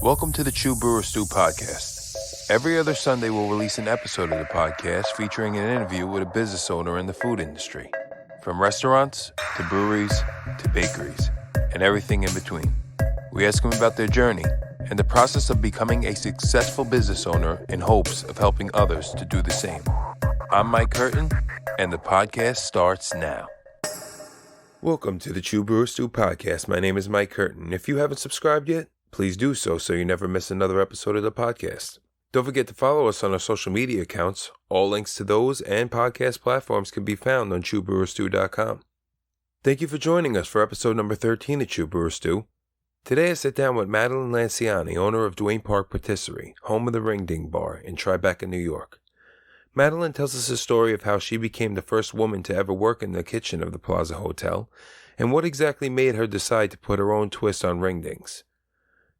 Welcome to the Chew Brewer Stew podcast. Every other Sunday, we'll release an episode of the podcast featuring an interview with a business owner in the food industry. From restaurants, to breweries, to bakeries, and everything in between. We ask them about their journey and the process of becoming a successful business owner in hopes of helping others to do the same. I'm Mike Curtin, and the podcast starts now. Welcome to the Chew Brewer Stew podcast. My name is Mike Curtin. If you haven't subscribed yet, please do so you never miss another episode of the podcast. Don't forget to follow us on our social media accounts. All links to those and podcast platforms can be found on chewbrewerstew.com. Thank you for joining us for episode number 13 of Chew Brewer Stew. Today I sit down with Madeline Lanciani, owner of Duane Patisserie, home of the Ring Ding Bar in Tribeca, New York. Madeline tells us a story of how she became the first woman to ever work in the kitchen of the Plaza Hotel and what exactly made her decide to put her own twist on ring dings.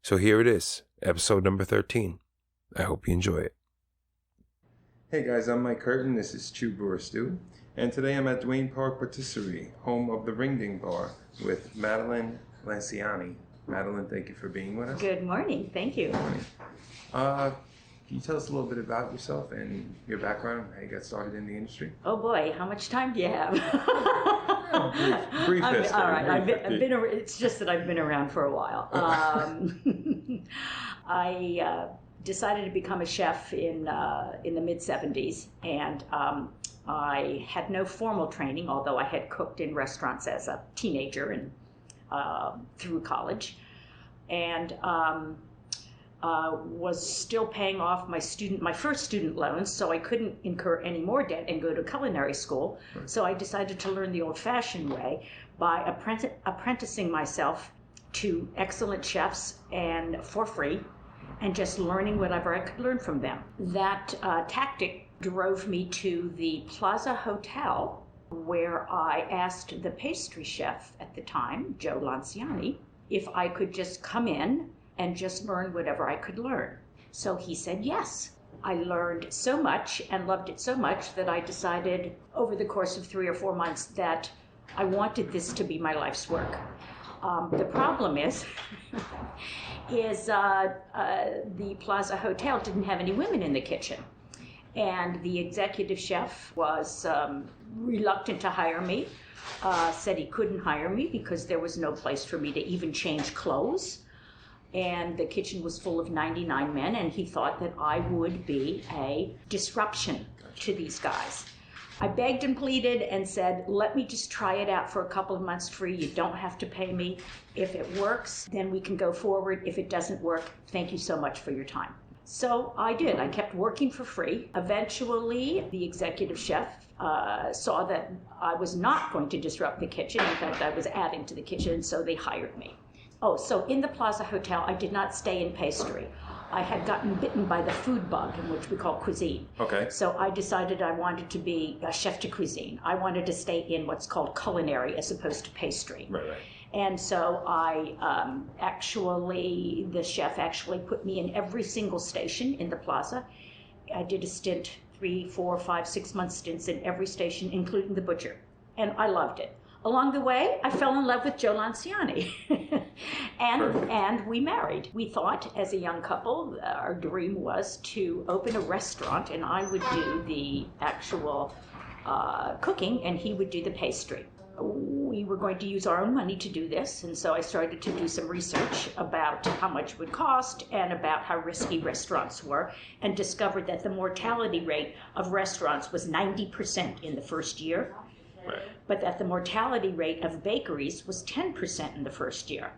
So here it is, episode number 13. I hope you enjoy it. Hey guys, I'm Mike Curtin. This is Chew Brewer Stew. And today I'm at Duane Patisserie, home of the Ring Ding Bar, with Madeline Lanciani. Madeline, thank you for being with us. Good morning. Thank you. Good morning. Can you tell us a little bit about yourself and your background, how you got started in the industry? Oh boy, how much time do you have? Brief history. All right, it's just that I've been around for a while. I decided to become a chef in the mid-'70s, and I had no formal training, although I had cooked in restaurants as a teenager and through college, and was still paying off my first student loans, so I couldn't incur any more debt and go to culinary school. Right. So I decided to learn the old-fashioned way by apprenticing myself to excellent chefs and for free, and just learning whatever I could learn from them. That tactic drove me to the Plaza Hotel, where I asked the pastry chef at the time, Joe Lanciani, if I could just come in and just learn whatever I could learn. So he said yes. I learned so much and loved it so much that I decided over the course of 3 or 4 months that I wanted this to be my life's work. The problem is, the Plaza Hotel didn't have any women in the kitchen. And the executive chef was reluctant to hire me, said he couldn't hire me because there was no place for me to even change clothes. And the kitchen was full of 99 men, and he thought that I would be a disruption to these guys. I begged and pleaded and said, let me just try it out for a couple of months free. You don't have to pay me. If it works, then we can go forward. If it doesn't work, thank you so much for your time. So I did. I kept working for free. Eventually, the executive chef saw that I was not going to disrupt the kitchen. In fact, I was adding to the kitchen, so they hired me. Oh, so in the Plaza Hotel, I did not stay in pastry. I had gotten bitten by the food bug, in which we call cuisine. Okay. So I decided I wanted to be a chef de cuisine. I wanted to stay in what's called culinary as opposed to pastry. Right. And so the chef actually put me in every single station in the Plaza. I did a stint, 3, 4, 5, 6 month stints in every station, including the butcher. And I loved it. Along the way, I fell in love with Joe Lanciani, and we married. We thought, as a young couple, our dream was to open a restaurant, and I would do the actual cooking, and he would do the pastry. We were going to use our own money to do this, and so I started to do some research about how much it would cost and about how risky restaurants were, and discovered that the mortality rate of restaurants was 90% in the first year. Right. But that the mortality rate of bakeries was 10% in the first year.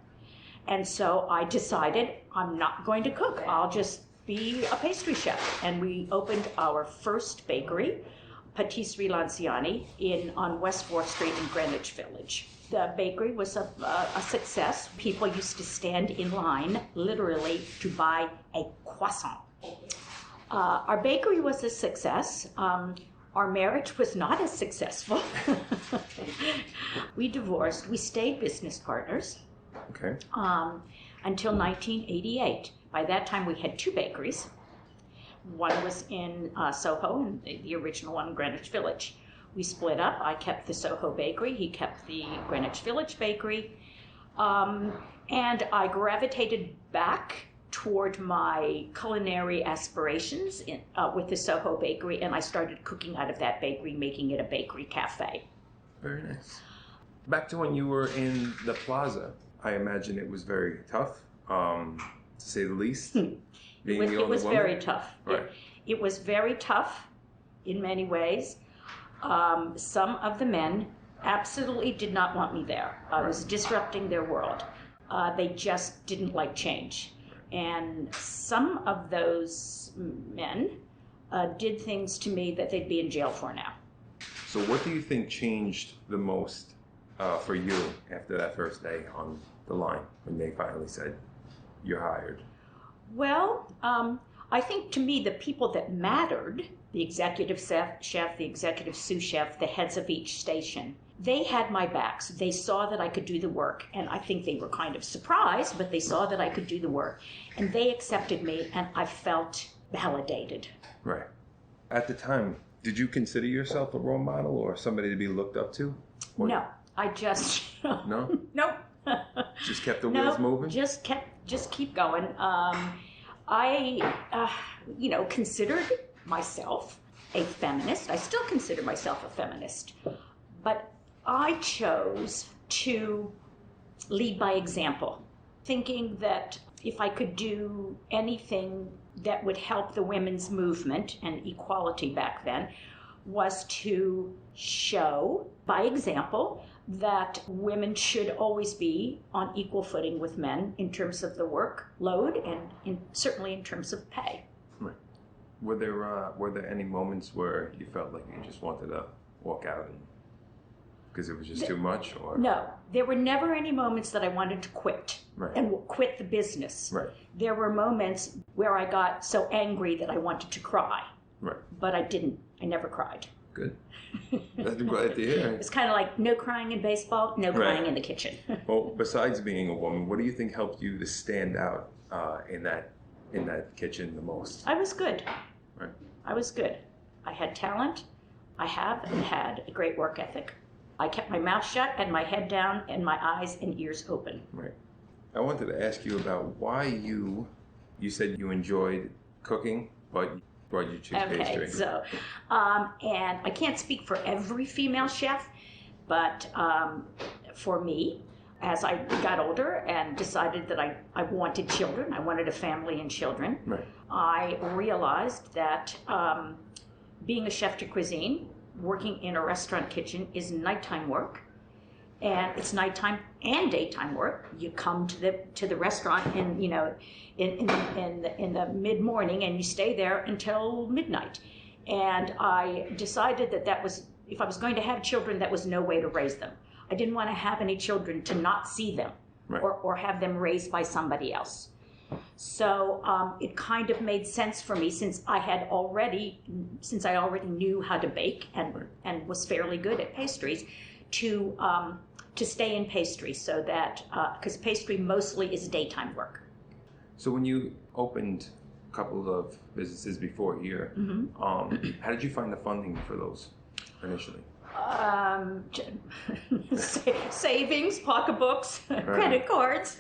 And so I decided I'm not going to cook. I'll just be a pastry chef. And we opened our first bakery, Patisserie Lanciani, on West 4th Street in Greenwich Village. The bakery was a success. People used to stand in line, literally, to buy a croissant. Our bakery was a success. Our marriage was not as successful. We divorced. We stayed business partners. Okay. Until 1988. By that time, we had 2 bakeries. One was in Soho, and the original one in Greenwich Village. We split up. I kept the Soho bakery. He kept the Greenwich Village bakery. And I gravitated back toward my culinary aspirations with the Soho Bakery, and I started cooking out of that bakery, making it a bakery cafe. Very nice. Back to when you were in the plaza, I imagine it was very tough, to say the least. It was very tough. Right. It was very tough in many ways. Some of the men absolutely did not want me there. I was disrupting their world. They just didn't like change. And some of those men did things to me that they'd be in jail for now. So what do you think changed the most for you after that first day on the line when they finally said, you're hired? Well, I think to me the people that mattered, the executive chef, the executive sous chef, the heads of each station, they had my backs. They saw that I could do the work, and I think they were kind of surprised, but they saw that I could do the work, and they accepted me, and I felt validated. Right. At the time, did you consider yourself a role model or somebody to be looked up to? Or no, I just... No? Nope. Just kept the wheels moving? Just keep going. I considered myself a feminist. I still consider myself a feminist. But I chose to lead by example, thinking that if I could do anything that would help the women's movement and equality back then, was to show by example that women should always be on equal footing with men in terms of the workload and certainly in terms of pay. Right. Were there any moments where you felt like you just wanted to walk out because it was just too much? Or no, there were never any moments that I wanted to quit and quit the business. Right. There were moments where I got so angry that I wanted to cry. Right. But I didn't. I never cried. Good. That's glad to hear. It's kind of like no crying in baseball, no crying in the kitchen. Well, besides being a woman, what do you think helped you to stand out in that kitchen the most? I was good. Right. I was good. I had talent. I have and had a great work ethic. I kept my mouth shut and my head down and my eyes and ears open. Right. I wanted to ask you about why you said you enjoyed cooking, but why'd you choose pastry? Okay, so, and I can't speak for every female chef, but for me, as I got older and decided that I wanted children, I wanted a family and children, I realized that being a chef de cuisine, working in a restaurant kitchen is nighttime work, and it's nighttime and daytime work. You come to the restaurant in the mid morning and you stay there until midnight. And I decided that was, if I was going to have children, that was no way to raise them. I didn't want to have any children to not see them or have them raised by somebody else. So it kind of made sense for me since I already knew how to bake and was fairly good at pastries to stay in pastry, so that because pastry mostly is daytime work. So when you opened a couple of businesses before here, how did you find the funding for those initially? Savings, pocketbooks, credit cards.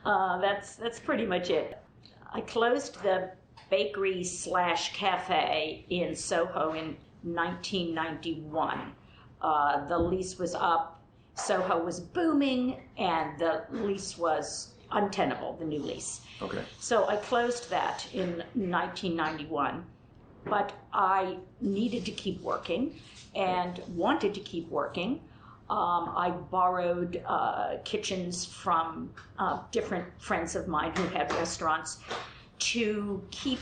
That's pretty much it. I closed the bakery / cafe in Soho in 1991. The lease was up, Soho was booming, and the lease was untenable, the new lease. Okay. So I closed that in 1991, but I needed to keep working and wanted to keep working. I borrowed kitchens from different friends of mine who had restaurants to keep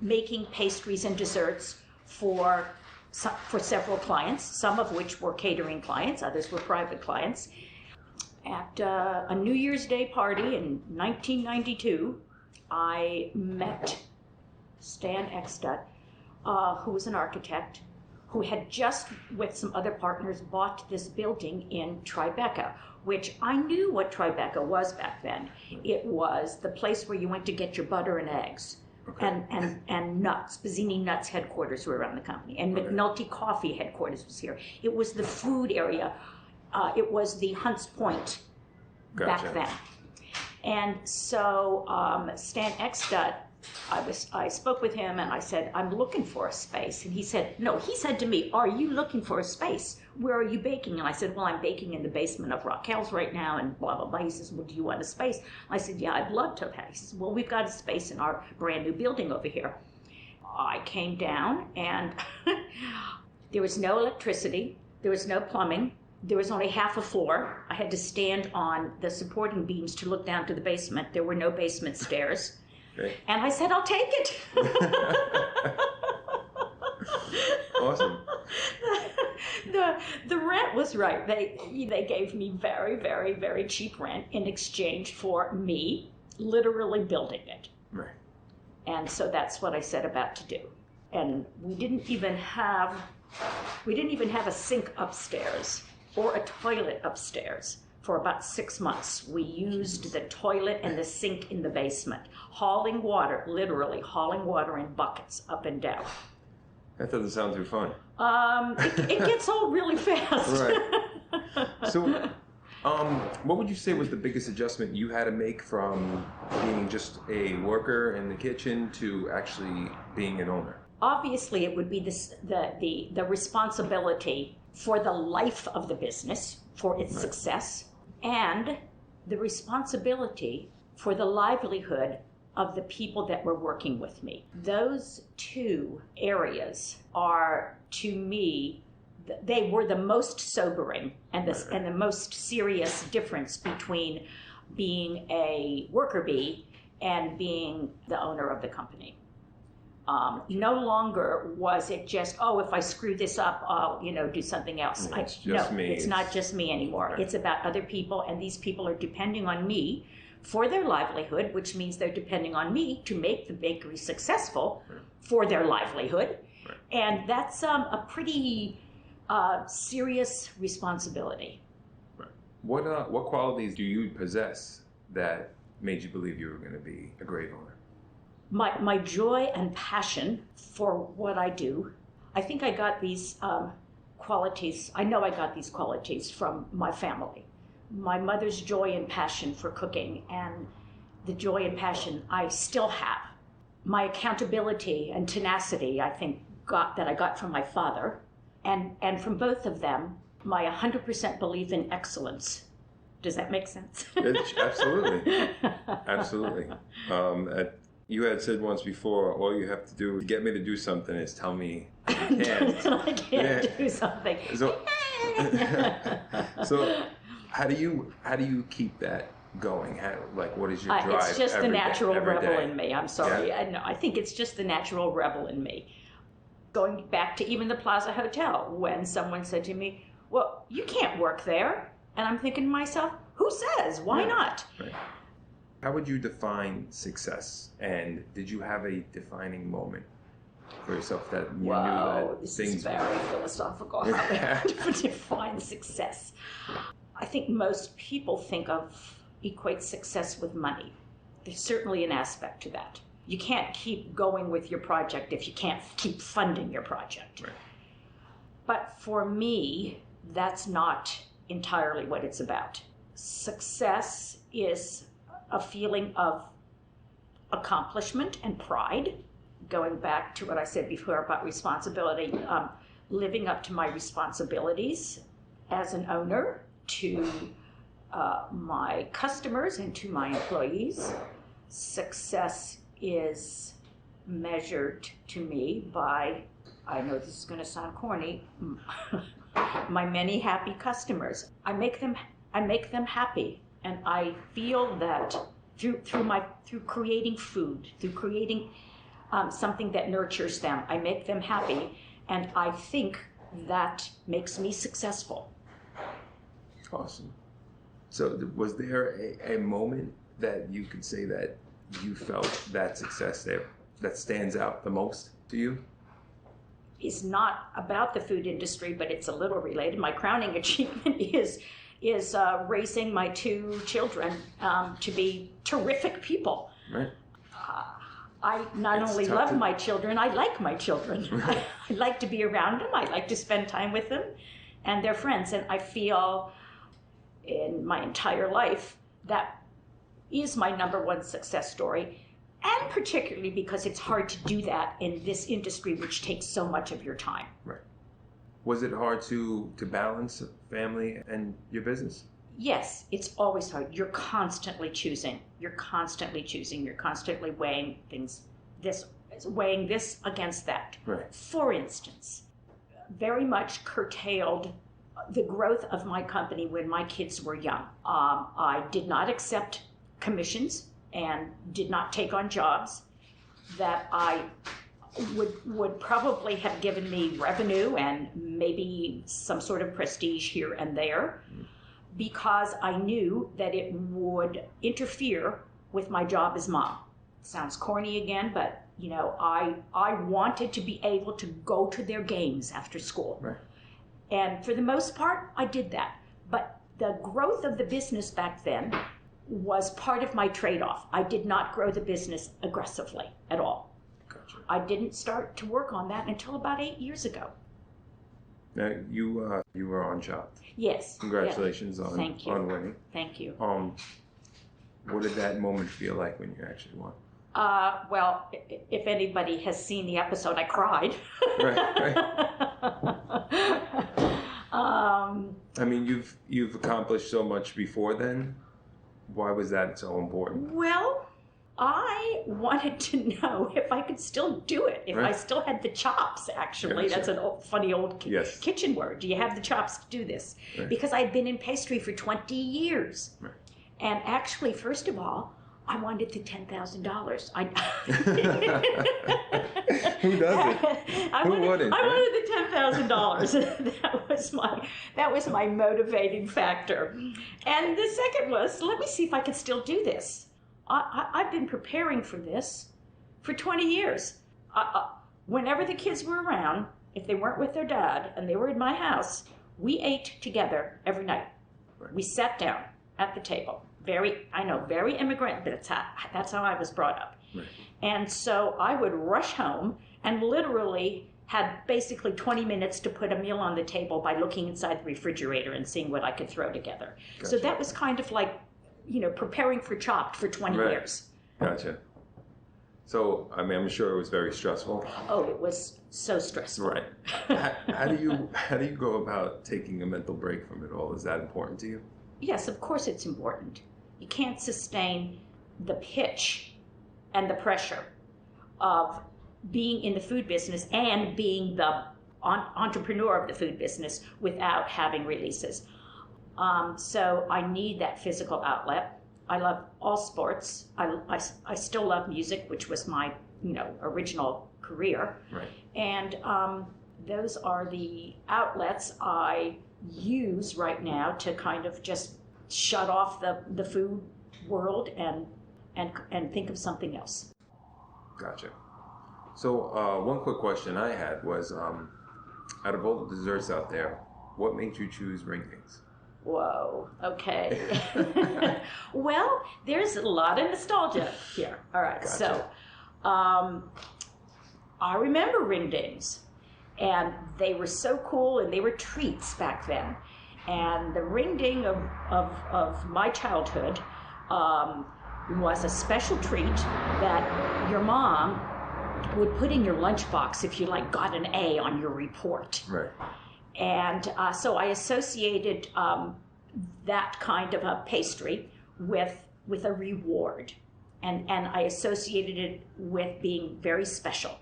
making pastries and desserts for several clients, some of which were catering clients, others were private clients. At a New Year's Day party in 1992, I met Stan Eckstedt, who was an architect, who had just, with some other partners, bought this building in Tribeca, which I knew what Tribeca was back then. It was the place where you went to get your butter and eggs. Okay. And nuts. Bazzini Nuts headquarters were around the company. And McNulty Coffee headquarters was here. It was the food area. It was the Hunts Point back then. And so Stan Eckstedt, I spoke with him and I said, I'm looking for a space. And he said, no, he said to me, are you looking for a space? Where are you baking? And I said, well, I'm baking in the basement of Raquel's right now and blah, blah, blah. He says, well, do you want a space? I said, yeah, I'd love to have. He says, well, we've got a space in our brand new building over here. I came down and there was no electricity. There was no plumbing. There was only half a floor. I had to stand on the supporting beams to look down to the basement. There were no basement stairs. Okay. And I said, I'll take it. Awesome. The rent was right. They gave me very, very, very cheap rent in exchange for me literally building it. Right. And so that's what I set about to do. And we didn't even have a sink upstairs or a toilet upstairs. For about 6 months, we used the toilet and the sink in the basement, hauling water, literally hauling water in buckets up and down. That doesn't sound too fun. It gets old really fast. Right. So, what would you say was the biggest adjustment you had to make from being just a worker in the kitchen to actually being an owner? Obviously, it would be the responsibility for the life of the business, for its success, and the responsibility for the livelihood of the people that were working with me. Those two areas are, to me, they were the most sobering and the most serious difference between being a worker bee and being the owner of the company. No longer was it just, if I screw this up, I'll, do something else. It's not just me anymore. Right. It's about other people, and these people are depending on me for their livelihood, which means they're depending on me to make the bakery successful for their livelihood. Right. And that's a pretty serious responsibility. Right. What qualities do you possess that made you believe you were going to be a great owner? My joy and passion for what I do. I think I got these qualities. I know I got these qualities from my family. My mother's joy and passion for cooking, and the joy and passion I still have. My accountability and tenacity, I think, I got from my father, and from both of them, my 100% belief in excellence. Does that make sense? Absolutely. Absolutely. You had said once before, all you have to do to get me to do something is tell me you can't. I can't do something. So how do you keep that going? What is your drive? It's just the natural rebel in me. I'm sorry. Yeah. I think it's just the natural rebel in me. Going back to even the Plaza Hotel, when someone said to me, well, you can't work there. And I'm thinking to myself, who says? Why not? Right. How would you define success? And did you have a defining moment for yourself that you knew that this things is very philosophical. How to define success? I think most people equate success with money. There's certainly an aspect to that. You can't keep going with your project if you can't keep funding your project. Right. But for me, that's not entirely what it's about. Success is a feeling of accomplishment and pride. Going back to what I said before about responsibility, living up to my responsibilities as an owner to my customers and to my employees. Success is measured to me by, I know this is going to sound corny, my many happy customers. I make them happy, and I feel that through creating food, through creating something that nurtures them, I make them happy, and I think that makes me successful. Awesome. So was there a moment that you could say that you felt that success there that stands out the most to you? It's not about the food industry, but it's a little related. My crowning achievement is raising my 2 children to be terrific people. Right. I not only love my children, I like my children. I like to be around them. I like to spend time with them and their friends. And I feel in my entire life that is my number one success story, and particularly because it's hard to do that in this industry, which takes so much of your time. Right. Was it hard to balance family and your business? Yes, it's always hard. You're constantly choosing. You're constantly weighing things, weighing this against that. Right. For instance, very much curtailed the growth of my company when my kids were young. I did not accept commissions and did not take on jobs that I would probably have given me revenue and maybe some sort of prestige here and there, because I knew that it would interfere with my job as mom. Sounds corny again, but I wanted to be able to go to their games after school. Right. And for the most part, I did that. But the growth of the business back then was part of my trade-off. I did not grow the business aggressively at all. Gotcha. I didn't start to work on that until about 8 years ago. Now, you were on Chopped. Yes. Congratulations yes. on winning. Thank you. What did that moment feel like when you actually won? Well, if anybody has seen the episode, I cried. Right. I mean, you've accomplished so much before then. Why was that so important? Well, I wanted to know if I could still do it, if I still had the chops, actually. Gotcha. That's a funny old kitchen word. Do you have the chops to do this? Right. Because I'd been in pastry for 20 years. Right. And actually, first of all, I wanted the $10,000. Who doesn't? Who wouldn't? I wanted the $10,000. That was my motivating factor. And the second was, let me see if I can still do this. I've been preparing for this for 20 years. Whenever the kids were around, if they weren't with their dad and they were in my house, we ate together every night. Right. We sat down at the table. Very immigrant, but that's how I was brought up. Right. And so I would rush home and literally had basically 20 minutes to put a meal on the table by looking inside the refrigerator and seeing what I could throw together. Gotcha. So that was kind of like, preparing for Chopped for 20 Right. years. Gotcha. So, I mean, I'm sure it was very stressful. Oh, it was so stressful. Right. How do you go about taking a mental break from it all? Is that important to you? Yes, of course it's important. You can't sustain the pitch and the pressure of being in the food business and being the entrepreneur of the food business without having releases. So I need that physical outlet. I love all sports. I still love music, which was my original career. Right. And those are the outlets I use right now to kind of just shut off the food world and think of something else. Gotcha. So one quick question I had was, out of all the desserts out there, what made you choose ringings? Whoa, okay. Well, there's a lot of nostalgia here. All right, Gotcha. So I remember ring dings, and they were so cool, and they were treats back then. And the ring ding of my childhood was a special treat that your mom would put in your lunchbox if you got an A on your report. Right. And so I associated that kind of a pastry with a reward. And I associated it with being very special.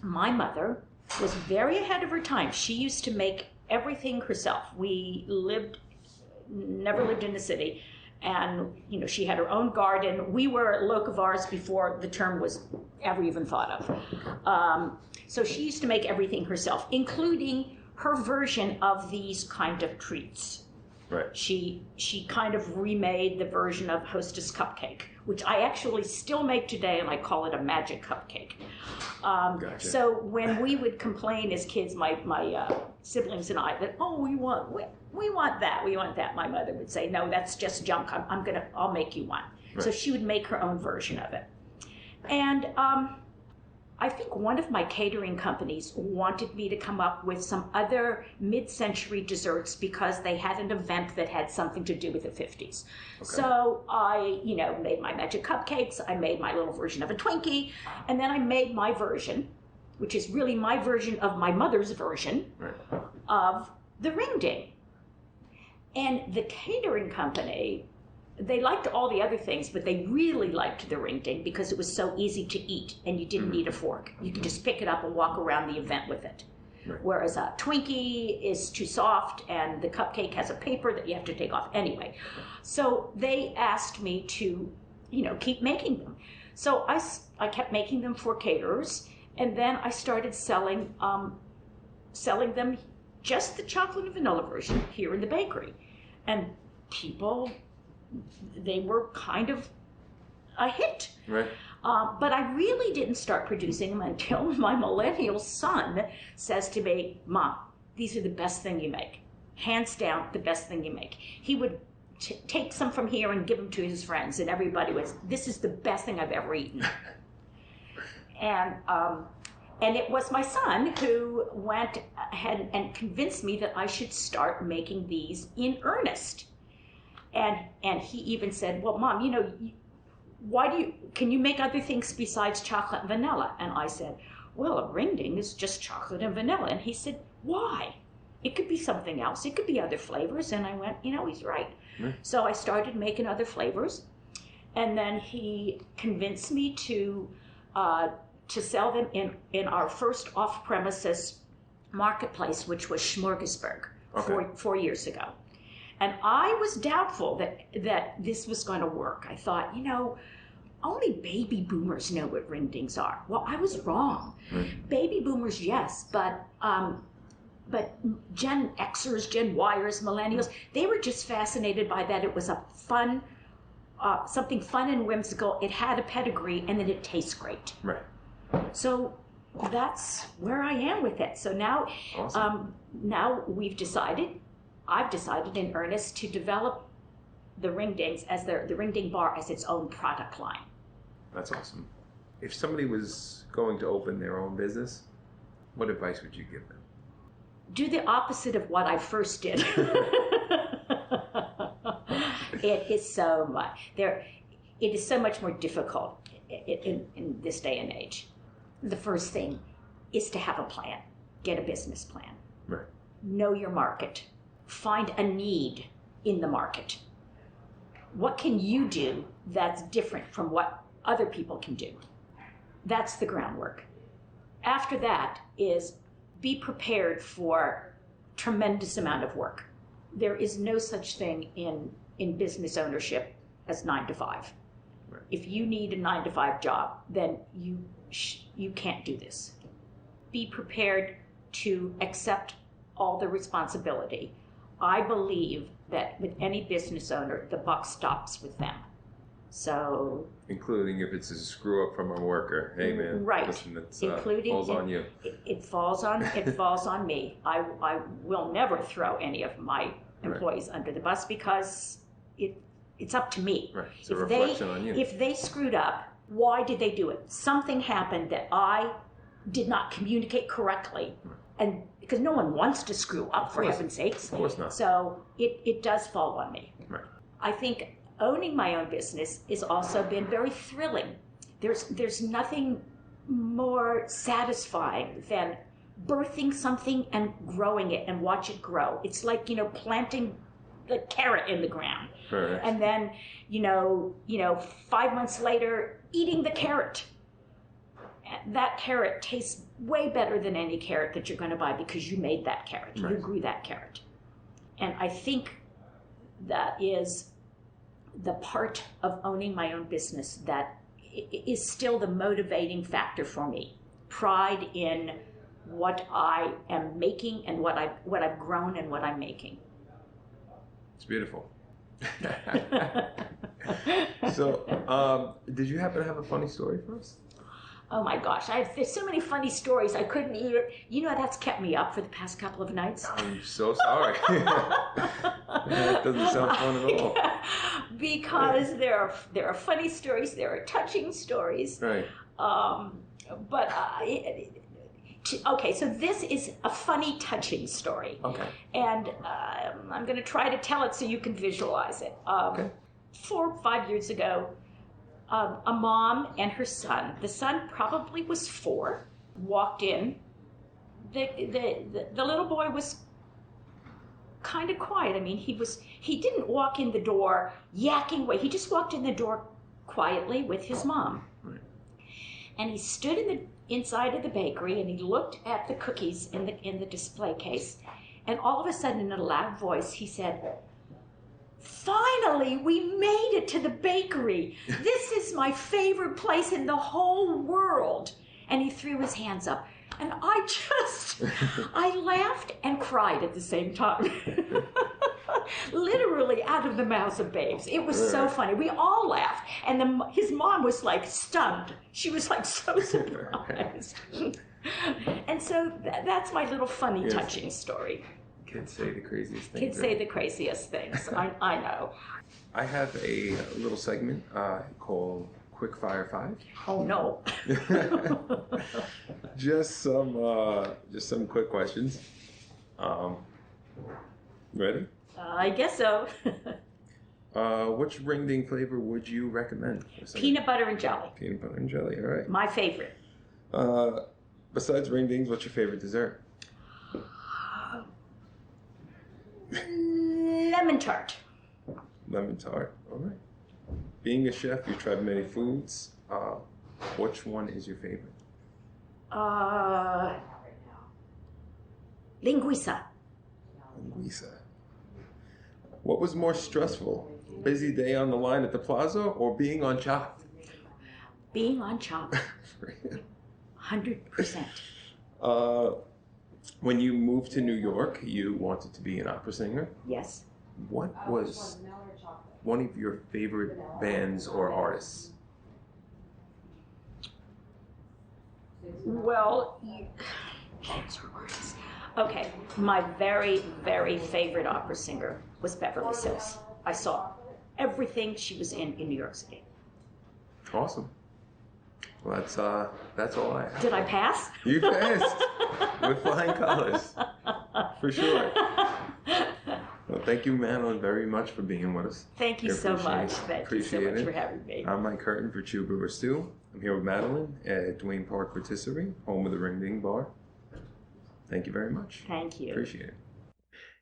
My mother was very ahead of her time. She used to make everything herself. We never lived in the city. And, she had her own garden. We were locavores before the term was ever even thought of. So she used to make everything herself, including her version of these kind of treats. Right. She kind of remade the version of Hostess Cupcake, which I actually still make today, and I call it a magic cupcake. Gotcha. So when we would complain as kids, my siblings and I, that we want that, my mother would say, no, that's just junk. I'll make you one. Right. So she would make her own version of it. And I think one of my catering companies wanted me to come up with some other mid-century desserts because they had an event that had something to do with the 50s. Okay. So I, made my magic cupcakes, I made my little version of a Twinkie, and then I made my version, which is really my version of my mother's version of the ring ding. And the catering company, they liked all the other things, but they really liked the ring ding because it was so easy to eat and you didn't need a fork. You could just pick it up and walk around the event with it. Right. Whereas a Twinkie is too soft and the cupcake has a paper that you have to take off anyway. So they asked me to, keep making them. So I kept making them for caterers, and then I started selling them just the chocolate and vanilla version here in the bakery. And people, they were kind of a hit. Right. But I really didn't start producing them until my millennial son says to me, Mom, these are the best thing you make. Hands down, the best thing you make. He would take some from here and give them to his friends, and everybody was, this is the best thing I've ever eaten. And it was my son who went ahead and convinced me that I should start making these in earnest. And he even said, well, Mom, can you make other things besides chocolate and vanilla? And I said, well, a ring ding is just chocolate and vanilla. And he said, why? It could be something else. It could be other flavors. And I went, he's right. Mm. So I started making other flavors. And then he convinced me to sell them in our first off-premises marketplace, which was Smorgasburg, 4 years ago. And I was doubtful that this was going to work. I thought, only baby boomers know what ring dings are. Well, I was wrong. Mm. Baby boomers, yes, but Gen Xers, Gen Yers, millennials, they were just fascinated by that. It was a fun, something fun and whimsical. It had a pedigree, and then it tastes great. Right. So that's where I am with it. So now, awesome. Now I've decided in earnest to develop the ring dings as the ring ding bar as its own product line. That's awesome. If somebody was going to open their own business, what advice would you give them? Do the opposite of what I first did. It is so much more difficult in this day and age. The first thing is to have a plan. Get a business plan. Right. Know your market. Find a need in the market. What can you do that's different from what other people can do? That's the groundwork. After that is be prepared for tremendous amount of work. There is no such thing in business ownership as 9 to 5. Right. If you need a 9 to 5 job, then you can't do this. Be prepared to accept all the responsibility. I believe that with any business owner, the buck stops with them. So, including if it's a screw up from a worker. Hey man, right? Listen, it falls on you. It falls on me. I will never throw any of my employees under the bus because it's up to me. Right. It's a reflection on you. If they screwed up, why did they do it? Something happened that I did not communicate correctly. And because no one wants to screw up, for heaven's sakes. Of course not. So it does fall on me. Right. I think owning my own business has also been very thrilling. There's nothing more satisfying than birthing something and growing it and watch it grow. It's like, planting the carrot in the ground. Right. And then, 5 months later, eating the carrot. That carrot tastes way better than any carrot that you're going to buy because you made that carrot. Right. You grew that carrot. And I think that is the part of owning my own business that is still the motivating factor for me. Pride in what I am making and what I've grown and what I'm making. It's beautiful. So, did you happen to have a funny story for us? Oh my gosh, there's so many funny stories. I couldn't even, that's kept me up for the past couple of nights. I'm so sorry. That doesn't sound fun at all. Because there are funny stories, there are touching stories. Right. But okay, so this is a funny, touching story. Okay. And I'm going to try to tell it so you can visualize it. Okay. 4 or 5 years ago, a mom and her son, the son probably was 4, walked in. The little boy was kind of quiet. I mean, he didn't walk in the door yakking away. He just walked in the door quietly with his mom. Right. And he stood inside of the bakery, and he looked at the cookies in the display case, and all of a sudden, in a loud voice, he said, "Finally, we made it to the bakery. This is my favorite place in the whole world." And he threw his hands up. And I laughed and cried at the same time. Literally out of the mouths of babes. It was so funny. We all laughed. And his mom was like stunned. She was like so surprised. And so that's my little funny, touching story. Kids say the craziest things. Kids say the craziest things. I know. I have a little segment called Quickfire 5. Oh no. Just some quick questions. Ready? I guess so. Which ring ding flavor would you recommend? Peanut butter and jelly. Peanut butter and jelly, all right. My favorite. Besides ring dings, what's your favorite dessert? Lemon tart. Lemon tart, all right. Being a chef, you've tried many foods. Which one is your favorite? Linguiça. Linguiça. What was more stressful? Busy day on the line at the plaza or being on Chopped? Being on Chopped. 100%. When you moved to New York, you wanted to be an opera singer. Yes. What was one of your favorite bands or artists? Well, okay, my very, very favorite opera singer was Beverly Sills. I saw everything she was in New York City. Awesome. Well, that's all I have. Did I pass? You passed with flying colors, for sure. Well, thank you, Madeline, very much for being with us. Thank you so much. Thank you so much for having me. I'm Mike Curtin for Chew Brewer Stew. I'm here with Madeline at Duane Park Patisserie, home of the Ring Ding Bar. Thank you very much. Thank you. Appreciate it.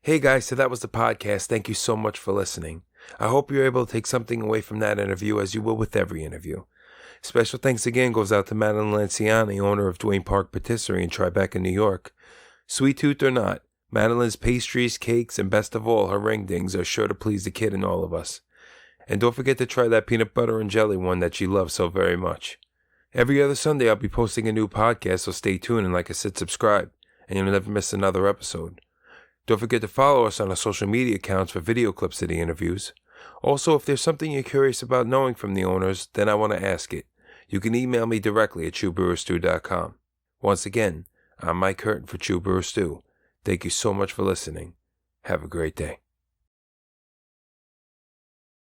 Hey guys, so that was the podcast. Thank you so much for listening. I hope you're able to take something away from that interview, as you will with every interview. Special thanks again goes out to Madeline Lanciani, owner of Duane Park Patisserie in Tribeca, New York. Sweet tooth or not, Madeline's pastries, cakes, and best of all, her ring dings are sure to please the kid in all of us. And don't forget to try that peanut butter and jelly one that she loves so very much. Every other Sunday I'll be posting a new podcast, so stay tuned and like I said, subscribe, and you'll never miss another episode. Don't forget to follow us on our social media accounts for video clips of the interviews. Also, if there's something you're curious about knowing from the owners, then I want to ask it. You can email me directly at chewbrewerstew.com. Once again, I'm Mike Curtin for Chew Brewer Stew. Thank you so much for listening. Have a great day.